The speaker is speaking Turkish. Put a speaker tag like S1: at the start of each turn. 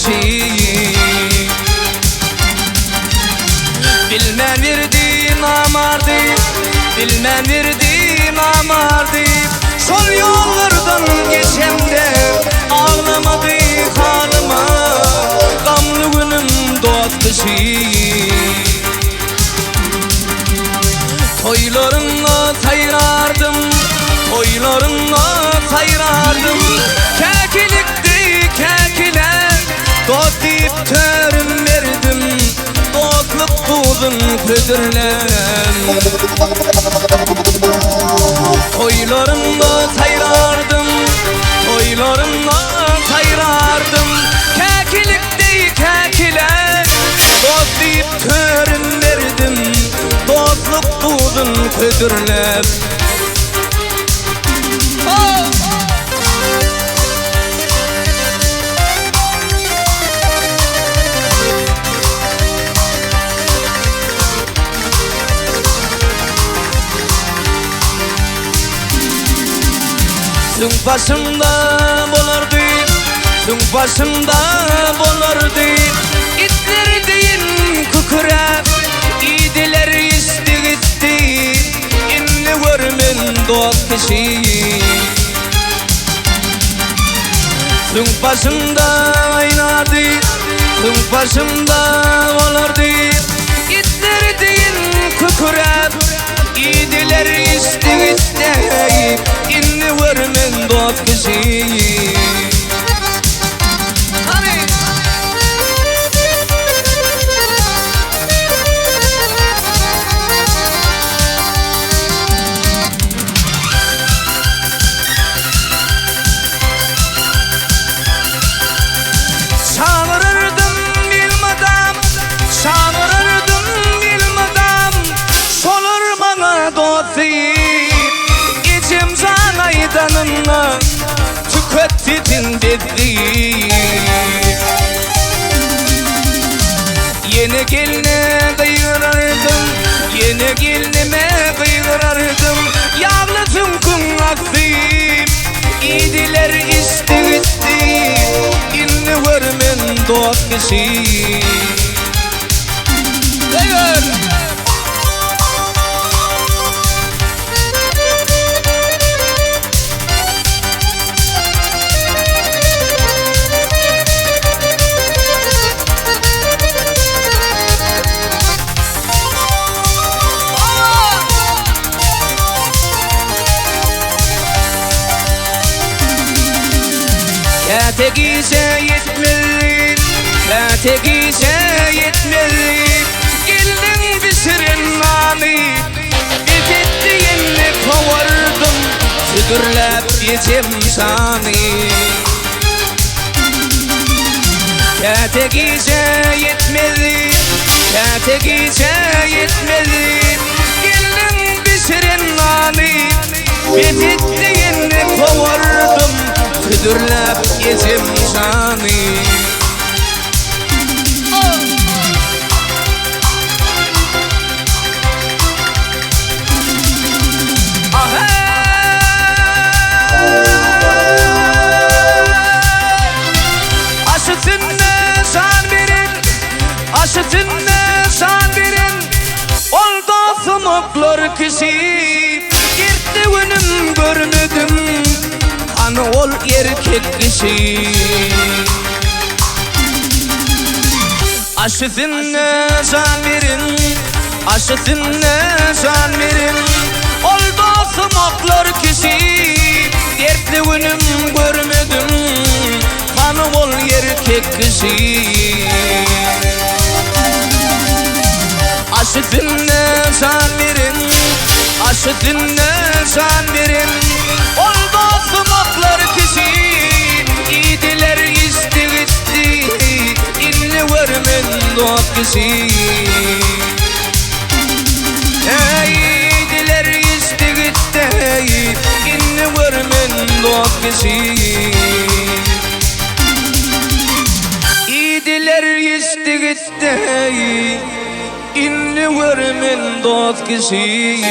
S1: kişi. Bilmem verdi namardı, bilmem verdi namardı. Sol yollardan geçemde ağlamadı halıma. Gamlı günüm doğat kışı. Toylarınla tayrardım, toylarınla tayrardım. Kekilikti kekiler, doğat deyip törüm verdim. Doğatlık buldun ködürlen. Toylarınla tayrardım, toylarınla tayrardım. Kekilikti kekiler, doğat deyip törüm verdim. Doğatlık buldun ködürlen. Tüm başımda bolardı, tüm başımda bolardı. İtleri deyin kukurep, idiler isti gitti. İnli görmen doğat kişi. Tüm başımda oynardı, tüm başımda bolardı. İtleri deyin kukurep, idiler isti gitti. İnli görmen doğat kişi. Çağırırdım bilmeden, çağırırdım bilmeden. Solur bana doğat deyip İçim zanaydanınla tükettin dedi. Yeni geline kıyırardım, yeni gelinime kıyırardım. Yağlı tümkün aktıyım, idiler isti gitti. İnli görmen doğat kişi. Kategize yetmeli, kategize yetmeli. Geldin bisirin nani, bitetti yenni kovardım. Südürlep yetim sani. Kategize yetmeli, kategize yetmeli. Geldin bisirin nani, bitetti yenni kovardım. Südürlep yetim sani. Aşıtınne san verin, aşıtınne san verin. Oldu sumuklar kişi, girdi günüm görmedim. Hani ol erkek kişi. Aşıtınne san verin, aşıtınne san verin. Oldu sumuklar kişi, girdi günüm görmedim. Hani ol erkek kişi. Aşıtınne san verin, aşıtınne san verin. Oldu sumuklar kişi, idiler isti gitti. İnli görmen doğat kişi. İdiler isti gitti. İnli görmen doğat kişi. İdiler isti gitti. İnli görmen doğat kişi.